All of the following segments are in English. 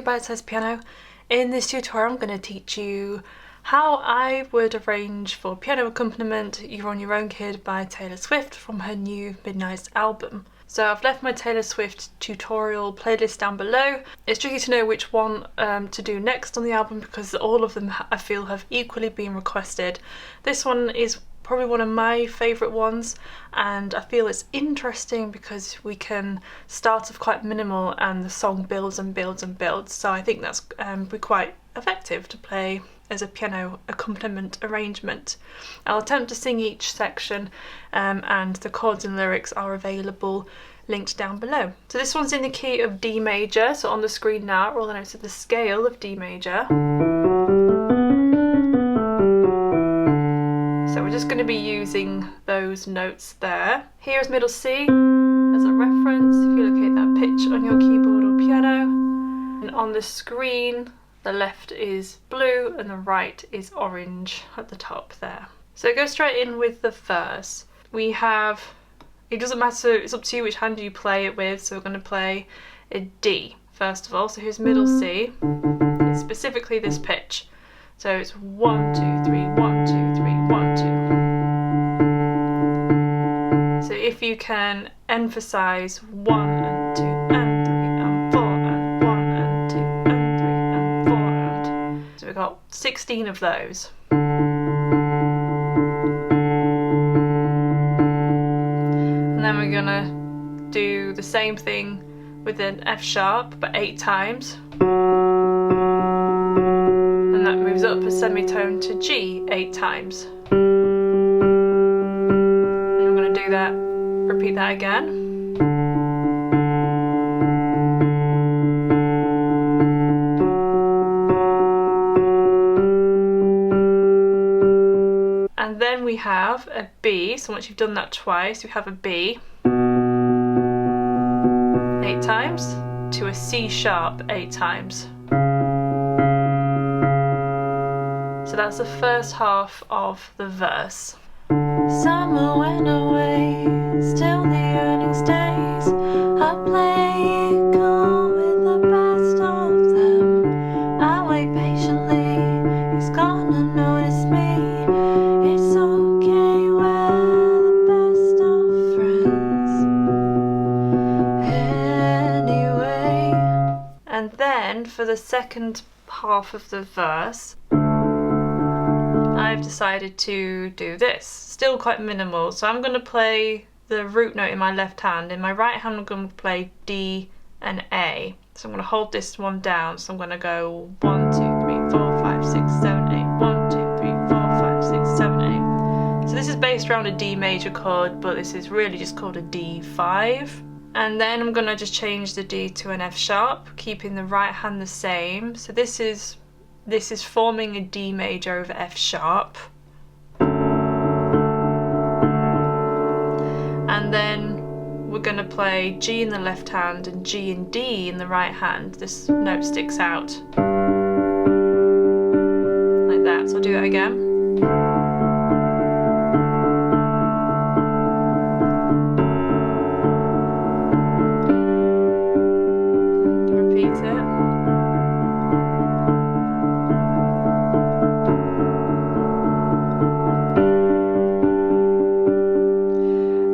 Bitesize Piano. In this tutorial I'm going to teach you how I would arrange for piano accompaniment You're on Your Own Kid by Taylor Swift from her new Midnight album. So I've left my Taylor Swift tutorial playlist down below. It's tricky to know which one to do next on the album because all of them I feel have equally been requested. This one is probably one of my favourite ones, and I feel it's interesting because we can start off quite minimal and the song builds and builds and builds, so I think that's be quite effective to play as a piano accompaniment arrangement. I'll attempt to sing each section and the chords and lyrics are available linked down below. So this one's in the key of D major, so on the screen now are all the notes of the scale of D major. So we're just going to be using those notes there. Here is middle C as a reference if you locate that pitch on your keyboard or piano. And on the screen, the left is blue and the right is orange at the top there. So go straight in with the verse. We have, it doesn't matter, it's up to you which hand you play it with, so we're going to play a D first of all. So here's middle C, it's specifically this pitch. So it's 1, 2, 3, 1, 2, 3, 1, 2. So if you can emphasize 1 and 2 and 3 and 4 and 1 and 2 and 3 and 4 and. So we've got 16 of those. And then we're gonna do the same thing with an F sharp but 8 times. And that moves up a semitone to G 8 times. And I'm going to do that, repeat that again. And then we have a B, so once you've done that twice, we have a B 8 times to a C sharp 8 times. So that's the first half of the verse. Summer went away, still the yearning stays. I play it cool with the best of them. I wait patiently, he's gonna notice me. It's okay, we're the best of friends. Anyway. And then for the second half of the verse, I've decided to do this, still quite minimal. So I'm going to play the root note in my left hand. In my right hand I'm going to play D and A. So I'm going to hold this one down. So I'm going to go 1, 2, 3, 4, 5, 6, 7, 8. 1, 2, 3, 4, 5, 6, 7, 8. So this is based around a D major chord, but this is really just called a D5. And then I'm going to just change the D to an F sharp, keeping the right hand the same. So this is forming a D major over F sharp. And then we're going to play G in the left hand and G and D in the right hand. This note sticks out like that. So I'll do that again. Repeat it.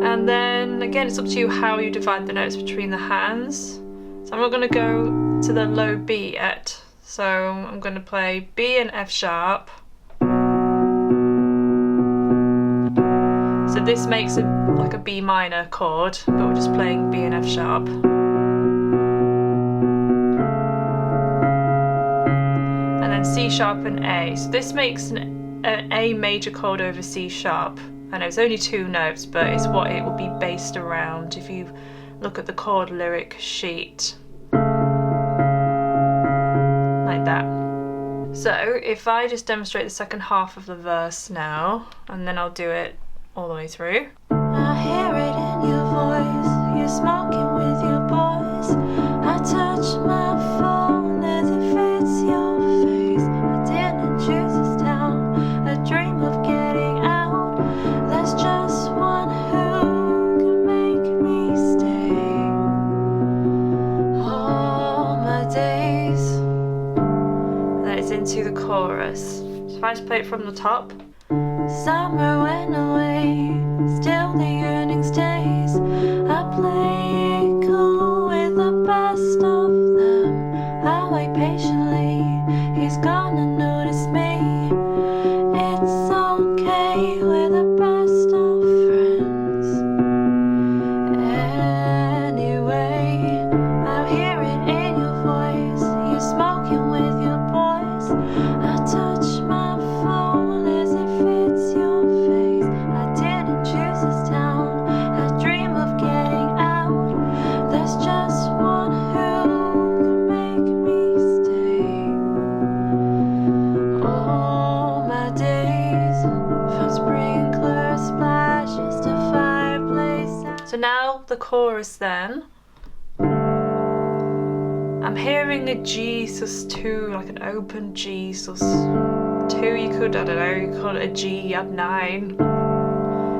And then again, it's up to you how you divide the notes between the hands. So I'm not going to go to the low B yet. So I'm going to play B and F sharp. So this makes it like a B minor chord, but we're just playing B and F sharp. And then C sharp and A. So this makes an A major chord over C sharp. I know it's only 2 notes, but it's what it will be based around if you look at the chord lyric sheet. Like that. So if I just demonstrate the second half of the verse now, and then I'll do it all the way through. I hear it in your voice, you're smoking with your boys. I touch my phone as it fits your face. I didn't choose this town, a dream of getting out. There's just one who can make me stay all my days. is into the chorus. So if I just play it from the top. Summer went away, still the yearning stays. I play it cool with the best of them. I wait patiently, he's gonna notice me. It's okay, we're the best of friends. Anyway, I hear it in your voice. You're smoking with your boys. I touch my phone as if it's your face. I didn't choose this town, I dream of getting out. There's just one who can make me stay. All my days, from sprinkler splashes to fireplace. So now the chorus then. I'm hearing a G sus2, like an open G sus2. You could, I don't know, you call it a G up 9.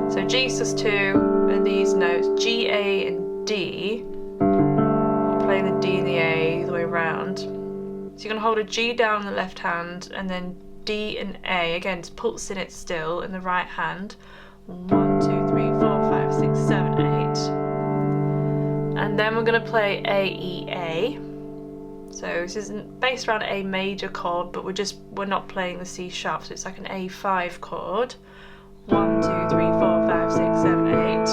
So G sus2 are these notes, G, A, and D. I'm playing the D and the A the way around. So you're gonna hold a G down in the left hand, and then D and A. Again, it's pulsing it still in the right hand. 1, 2, 3, 4, 5, 6, 7, 8. And then we're gonna play A, E, A. So this isn't based around A major chord, but we're not playing the C sharp, so it's like an A5 chord. 1, 2, 3, 4, 5, 6, 7, 8.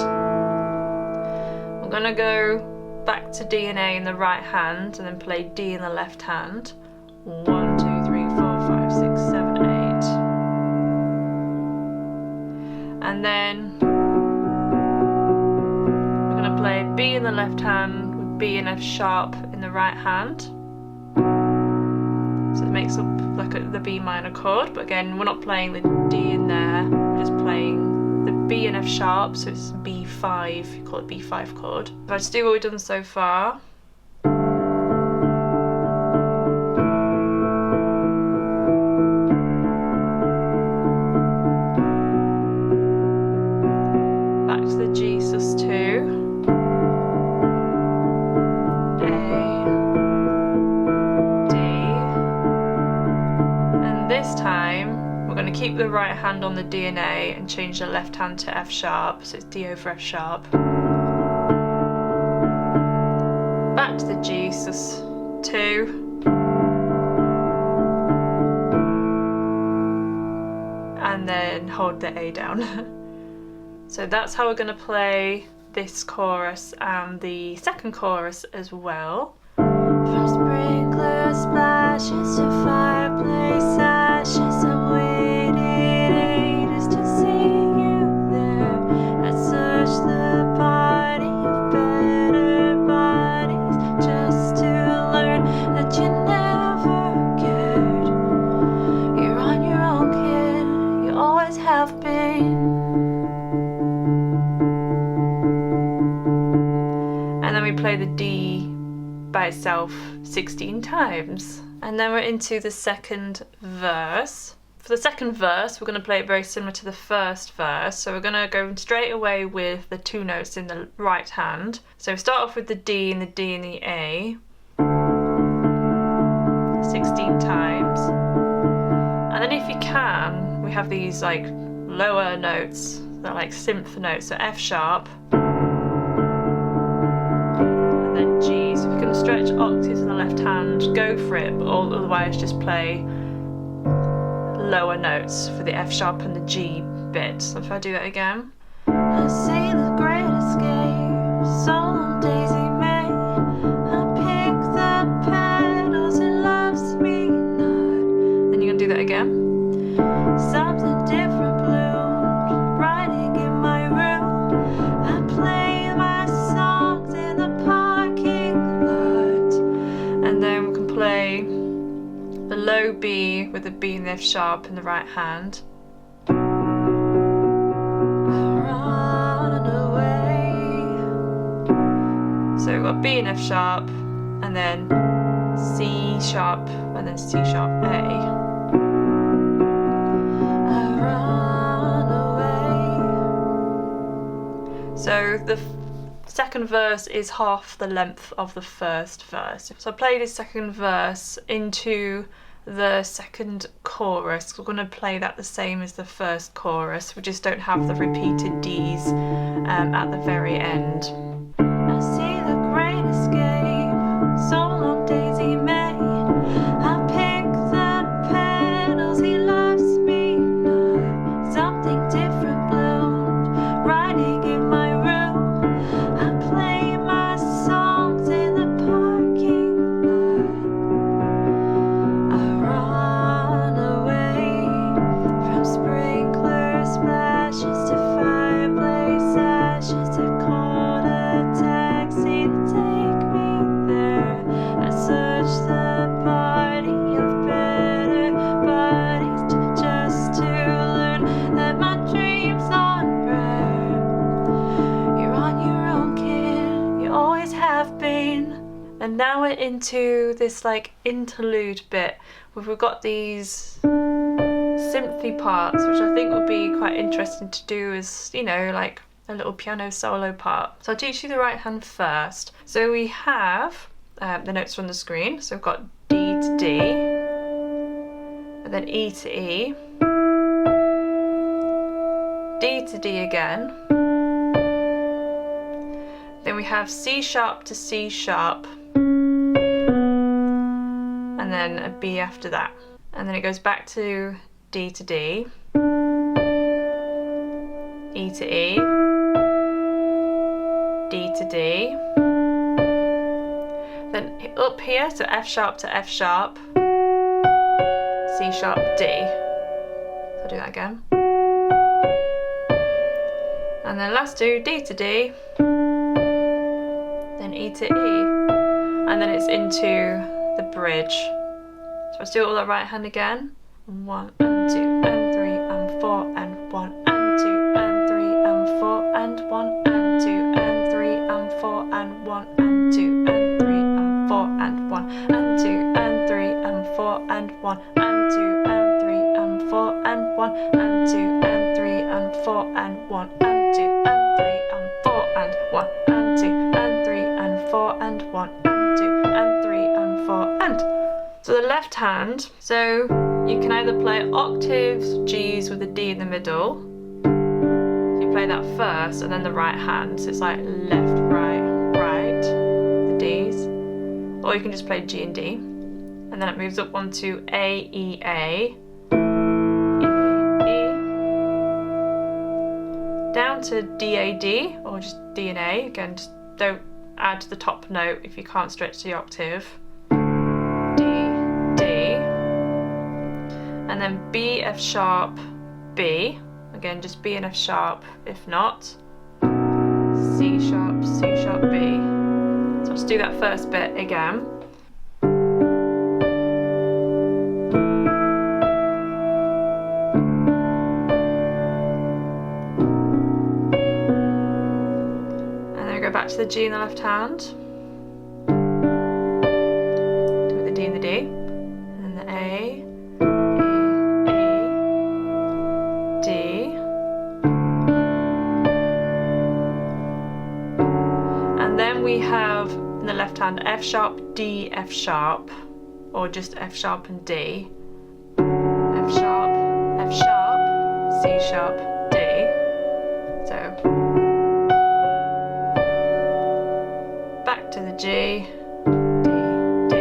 I'm gonna go back to D and A in the right hand, and then play D in the left hand. 1, 2, 3, 4, 5, 6, 7, 8. And then we're gonna play B in the left hand with B and F sharp in the right hand. So it makes up like the B minor chord, but again, we're not playing the D in there, we're just playing the B and F sharp, so it's B5, you call it B5 chord. If I just do what we've done so far. Back to the G sus2. This time we're going to keep the right hand on the D and A and change the left hand to F sharp, so it's D over F sharp. Back to the G sus2. And then hold the A down. So that's how we're going to play this chorus and the second chorus as well. From sprinkler splashes to fireplace ashes, I waited ages to see you there. I searched the body of better bodies just to learn that you never cared. You're on your own, kid, you always have been. And then we play the D by itself 16 times. And then we're into the second verse. For the second verse, we're going to play it very similar to the first verse. So we're going to go straight away with the two notes in the right hand. So start off with the D and the D and the A 16 times. And then if you can, we have these like lower notes, they're like synth notes, so F sharp. G, so if you can stretch octaves in the left hand, go for it, but otherwise just play lower notes for the F sharp and the G bit. So if I do that again. I see the great escape, solemn daisy May. I pick the petals, it loves me not. Then you're gonna do that again. Something different bloomed, writing in my room. I play my songs in the parking lot. And then we can play the low B with the B and the F sharp in the right hand. So we've got B and F sharp, and then C sharp, and then C sharp A. So the second verse is half the length of the first verse. So I play this second verse into the second chorus. We're going to play that the same as the first chorus. We just don't have the repeated Ds at the very end. I see the great escape, so long Daisy May. I pick the petals, he loves me. No, something different bloomed, riding in my room. I play my songs in the parking lot. I run away from sprinkler splashes to fireplace ashes to call a taxi to take me there. I search the party of better bodies just to learn that my dreams aren't bright. You're on your own, kid, you always have been. And now we're into this like interlude bit where we've got these sympathy parts, which I think would be quite interesting to do as, you know, like a little piano solo part. So I'll teach you the right hand first. So we have the notes on the screen. So we've got D to D, and then E to E, D to D again. Then we have C sharp to C sharp, and then a B after that. And then it goes back to D to D, E to E, D to D, then up here to F sharp to F sharp, C sharp, D. So I'll do that again. And then last two, D to D, then E to E, and then it's into the bridge. So let's do it all that right hand again. 1 and 2 and 3 and 4 and 1 and 2 and 3 and 4 and 1 and 2 and 3 and 4 and 1 and 2 and 3 and 4 and 1 and 2 and 3 and 4 and 1 and 2 and 3 and 4 and 1 and 2 and 3 and 4 and 1 and 2 and 3 and 4 and 1 and 2 and 3 and 4 and 1 and 2 and 3 and 4 and. So the left hand, so you can either play octaves, Gs with a D in the middle. You play that first, and then the right hand, so it's like left, right, right, the Ds. Or you can just play G and D. And then it moves up one to A, E, A, E, E, down to D, A, D, or just D and A. Again, just don't add to the top note if you can't stretch the octave. And then B, F sharp, B. Again, just B and F sharp if not. C sharp, B. So let's do that first bit again. And then we go back to the G in the left hand. Do the D and the D. And then the A. We have in the left hand F sharp, D, F sharp, or just F sharp and D, F sharp, C sharp, D. So back to the G, D, E,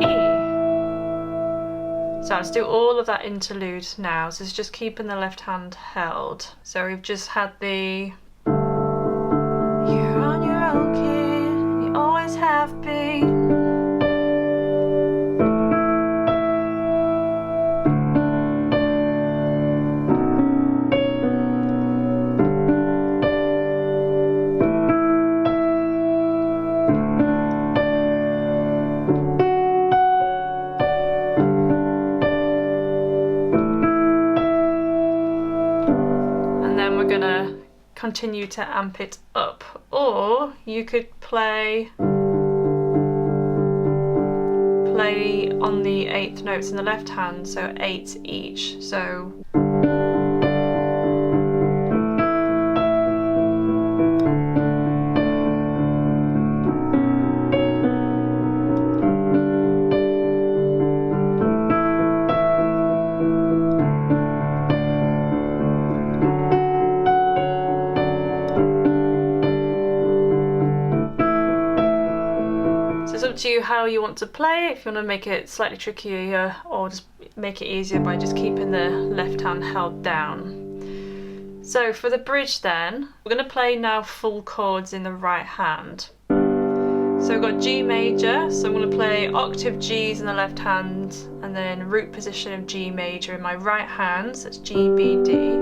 E. So let's do all of that interlude now. So it's just keeping the left hand held. So we've just had the you're on your own, kid, you always have been. And then we're gonna continue to amp it up, or you could play on the eighth notes in the left hand, so 8 each. So up to you how you want to play, if you want to make it slightly trickier or just make it easier by just keeping the left hand held down. So for the bridge then, we're going to play now full chords in the right hand. So we've got G major, so I'm going to play octave Gs in the left hand and then root position of G major in my right hand, so it's G, B, D.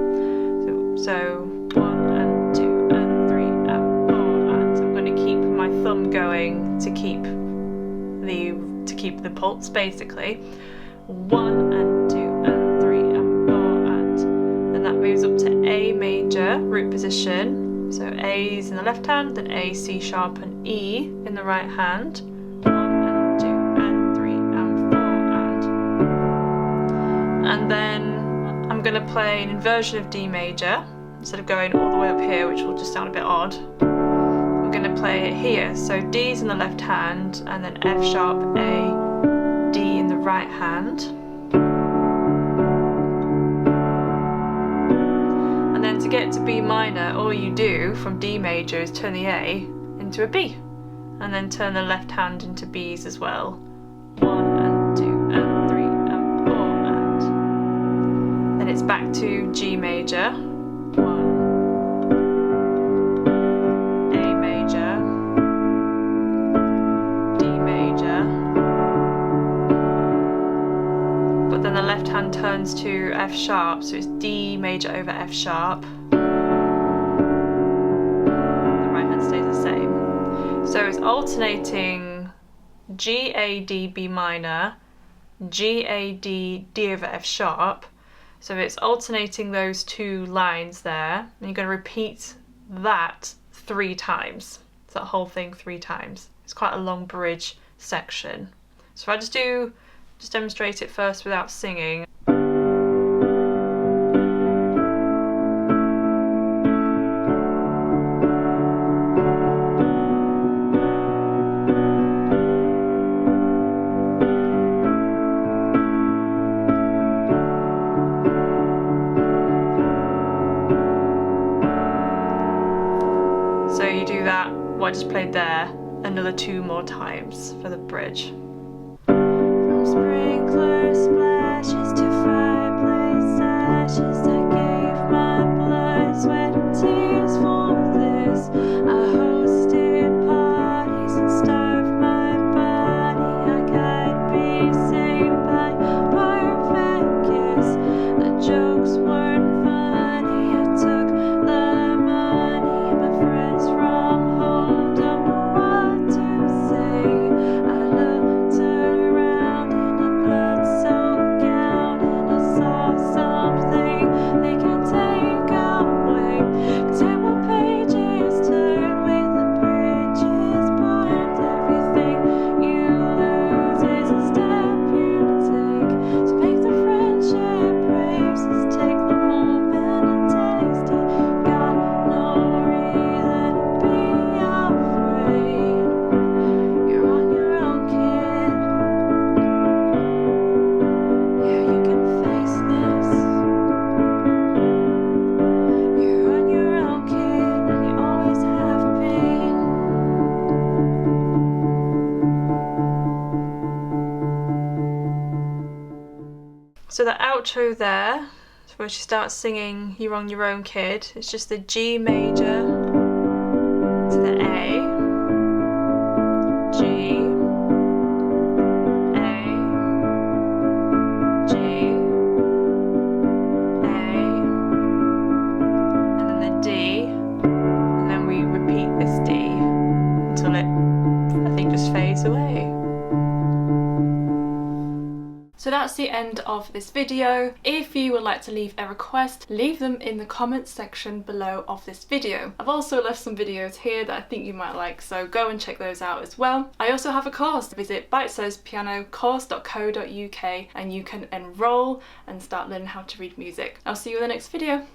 So 1 and 2 and 3 and 4, and I'm going to keep my thumb going to keep the pulse basically. 1 and 2 and 3 and 4, and then that moves up to A major, root position. So A's in the left hand, then A, C sharp and E in the right hand. 1 and 2 and 3 and 4 and then I'm going to play an inversion of D major instead of going all the way up here, which will just sound a bit odd. We're going to play it here. So D's in the left hand and then F sharp, A, D in the right hand. And then to get to B minor, all you do from D major is turn the A into a B, and then turn the left hand into B's as well. 1 and 2 and 3 and 4, and then it's back to G major, 1, A major, D major, but then the left hand turns to F sharp, so it's D major over F sharp. The right hand stays the same. So it's alternating G, A, D, B minor, G, A, D, D over F sharp. So it's alternating those two lines there, and you're going to repeat that 3 times. So that whole thing 3 times. It's quite a long bridge section. So if I just demonstrate it first without singing. So you do that, what I just played there, another 2 more times for the bridge. Sprinkler splashes to fireplace ashes, I gave my blood, sweat and tears for this. I hosted parties and starved my body. I got be saved by perfect kiss. The jokes weren't funny, I took the money. My friends from home don't know what to say. I looked around in a blood-soaked gown and I saw something they can take away. 'Cause there were pages turned with the bridges burned. Everything you lose is a step you take. So make the friendship races, take the moment and taste it. Got no reason to be afraid. You're on your own, kid. Yeah, you can face this. You're on your own, kid, and you always have been. So the outro there, where she starts singing "You're on Your Own, Kid," it's just the G major to the A, G, A, G, A, and then the D, and then we repeat this D until it, I think, just fades away. So that's the end of this video. If you would like to leave a request, leave them in the comments section below of this video. I've also left some videos here that I think you might like, so go and check those out as well. I also have a course. Visit bitesizepianocourse.co.uk and you can enroll and start learning how to read music. I'll see you in the next video.